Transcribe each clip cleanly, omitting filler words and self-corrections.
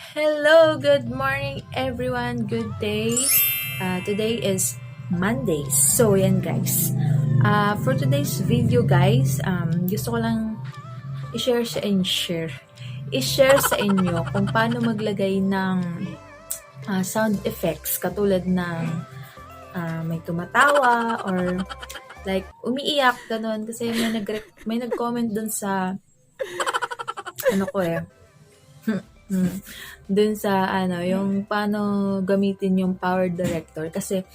Hello, good morning everyone. Good day. Today is Monday. So, yan guys. For today's video guys, gusto ko lang i-share sa inyo kung paano maglagay ng sound effects katulad ng may tumatawa or like umiiyak ganun kasi may nag-comment dun sa ano ko dun sa yung paano gamitin yung power director. Kasi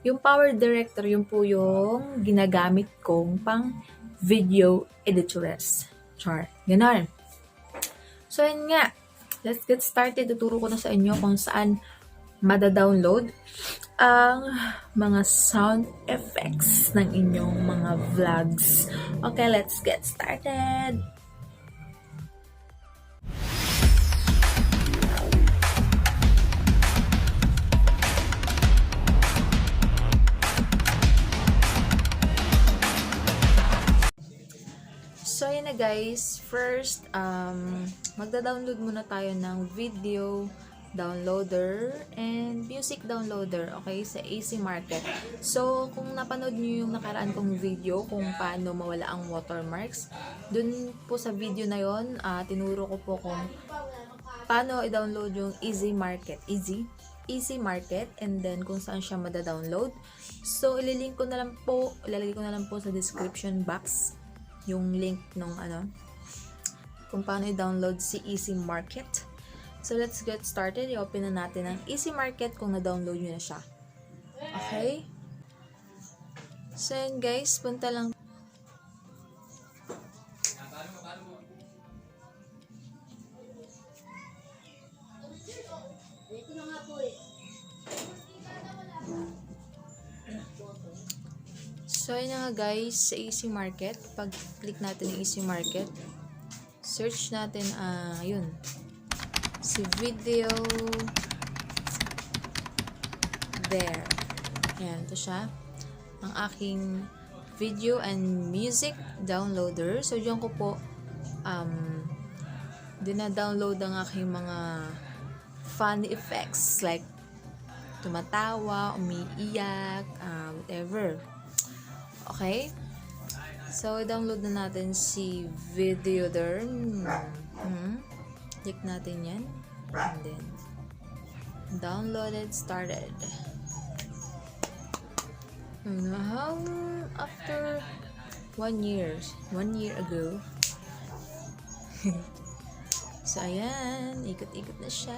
yung power director, yung po yung ginagamit kong pang video editress. Char. Ganon. So, yun nga. Let's get started. Tuturo ko na sa inyo kung saan mada-download ang mga sound effects ng inyong mga vlogs. Okay, let's get started. So, yun na guys. First, magda-download muna tayo ng video downloader and music downloader, okay, sa AC Market. So, kung napanood nyo yung nakaraan kong video kung paano mawala ang watermarks, dun po sa video na yon, tinuro ko po kung paano i-download yung Easy Market, and then kung saan siya mada-download. So, ilalagay ko na lang po sa description box yung link nung kung paano i-download si Easy Market. So, let's get started. I-open na natin ang Easy Market kung na-download nyo na siya. Okay? So, yun guys, punta lang. So, yun na nga guys, sa Easy Market, pag-click natin yung Easy Market, search natin, yun, si video there. Ayan, ito siya. Ang aking video and music downloader. So, diyan ko po, dina-download ang aking mga funny effects, like, tumatawa, umiiyak, whatever. Okay? So, download na natin si video there. Click natin yan. And then, downloaded, started. How after 1 year ago. So, ayan. Ikot-ikot na siya.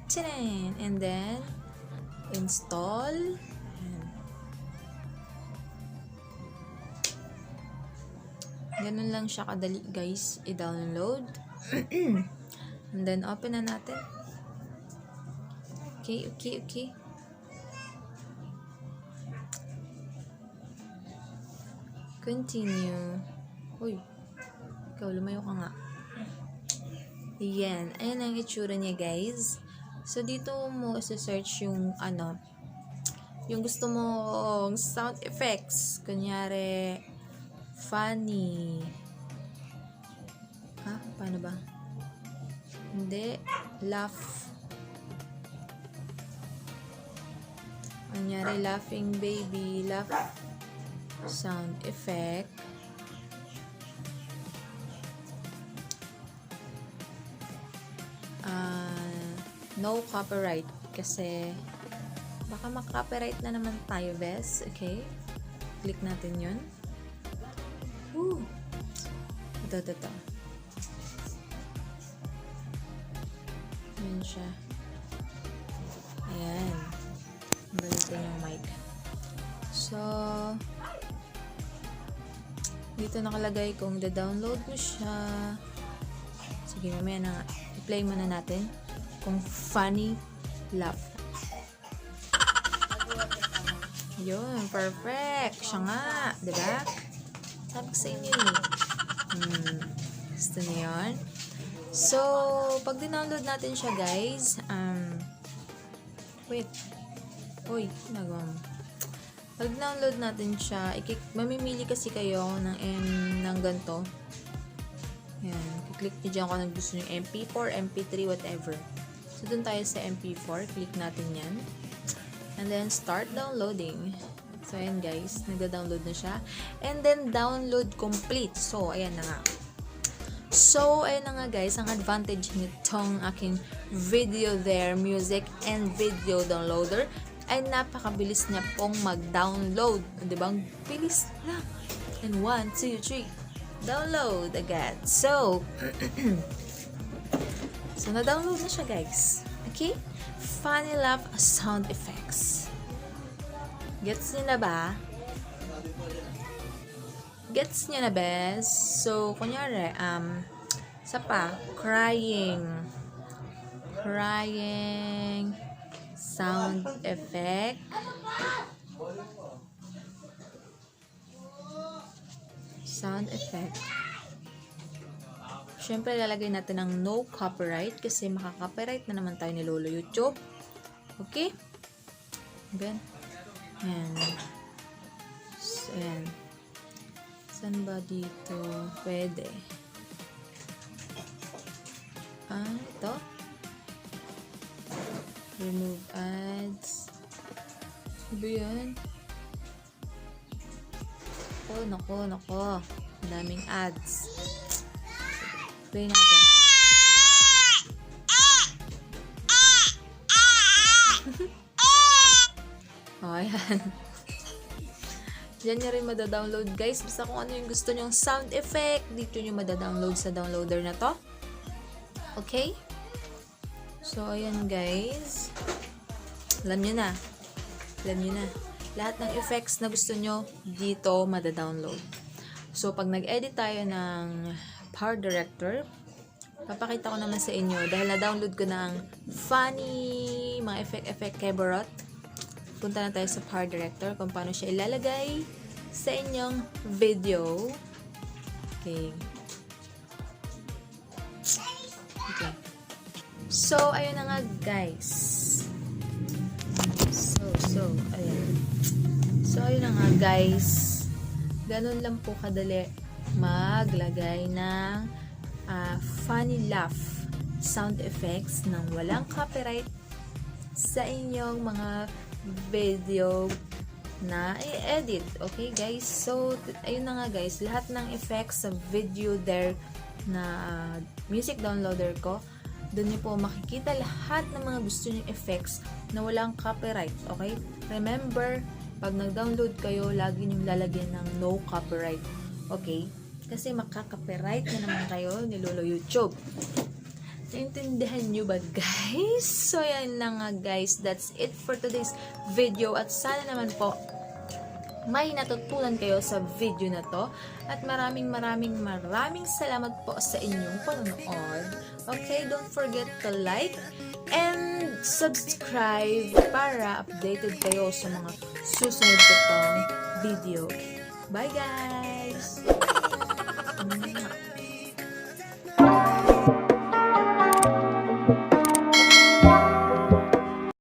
Tcharan! And then, install. Ganun lang siya kadali guys, i-download. And then, open na natin. Okay. Continue. Uy, ikaw, lumayo ka nga. Ayan. Ayan ang itsura niya guys. So, dito mo isa-search yung yung gusto mong sound effects. Kunyari, funny. Paano ba? Hindi. Laugh. Kunyari, laughing baby. Laugh. Sound effect. No copyright. Kasi, baka mag-copyright na naman tayo, bes. Okay? Click natin yun. Ito. Ayan siya. Ayan. Balitin yung mic. So, dito nakalagay kung da-download mo siya. Sige, mamaya na nga. I-play muna natin. Kung funny laugh. Yun, perfect. Siya nga. Diba? Sabi ko sa inyo gusto niyo yun? So, pag dinownload natin siya guys, wait. Uy, nagawa mo. Pag download natin siya, mamimili kasi kayo ng ganito. Ayan. Click nyo dyan kung gusto nyo MP4, MP3, whatever. So, dun tayo sa MP4. Click natin yan. And then, start downloading. So, ayan guys. Nagda-download na siya. And then, download complete. So, ayan na nga. So, ayan na nga guys. Ang advantage nitong aking video there, music and video downloader ay napakabilis niya pong mag-download. Diba? Ang bilis lang. And 1, 2, 3. Download agad. So, so, na-download na siya guys. Okay? Funny laugh sound effects. Gets niyo na ba? Gets niyo na ba? So, kunyari, isa pa, crying sound effect. Sound effect. Siyempre, lalagay natin ng no copyright kasi makaka-copyright na naman tayo ni Lolo YouTube. Okay? Again. Ayan. So, ayan. Saan ba dito? Pwede. Ito. Remove ads. Ano ba yan? Nako. Ang daming ads. Play natin. Ayan. Diyan nyo rin madadownload guys. Basta kung ano yung gusto nyong sound effect, dito nyo madadownload sa downloader na to. Okay? So, ayan guys. Alam nyo na. Lahat ng effects na gusto nyo, dito madadownload. So, pag nag-edit tayo ng Power Director, papakita ko naman sa inyo dahil na-download ko ng funny mga effect Keborot. Punta na tayo sa Power Director kung paano siya ilalagay sa inyong video. Okay. So, ayun na nga guys. Ayan. So, ayun na nga guys. Ganun lang po kadali maglagay ng funny laugh sound effects ng walang copyright sa inyong mga video na i-edit. Okay guys? So, ayun na nga guys. Lahat ng effects sa video there na music downloader ko, doon niyo po makikita lahat ng mga gusto niyong effects na walang copyright. Okay? Remember, pag nag-download kayo, lagi niyong lalagyan ng no copyright. Okay? Kasi makaka-copyright na naman kayo ni Lolo YouTube. Naintindihan nyo ba guys? So yan na nga guys. That's it for today's video. At sana naman po may natutunan kayo sa video na to. At maraming salamat po sa inyong panonood. Okay, don't forget to like and subscribe para updated kayo sa mga susunod ko pang video. Bye guys!